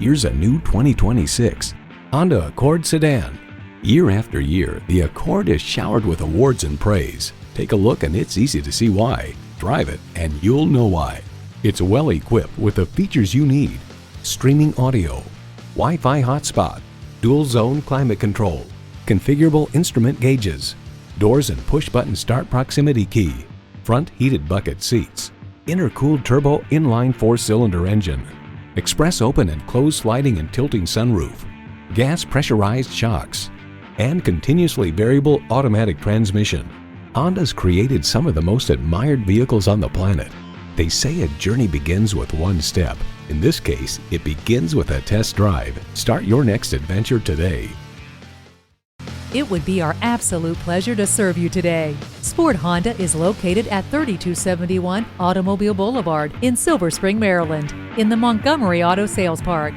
Here's a new 2026 Honda Accord sedan. Year after year, the Accord is showered with awards and praise. Take a look and it's easy to see why. Drive it and you'll know why. It's well equipped with the features you need: streaming audio, Wi-Fi hotspot, dual zone climate control, configurable instrument gauges, doors and push-button start proximity key, front heated bucket seats, intercooled turbo inline 4-cylinder engine, express open and closed sliding and tilting sunroof, gas pressurized shocks, and continuously variable automatic transmission. Honda's created some of the most admired vehicles on the planet. They say a journey begins with one step. In this case, it begins with a test drive. Start your next adventure today. It would be our absolute pleasure to serve you today. Sport Honda is located at 3271 Automobile Boulevard in Silver Spring, Maryland, in the Montgomery Auto Sales Park.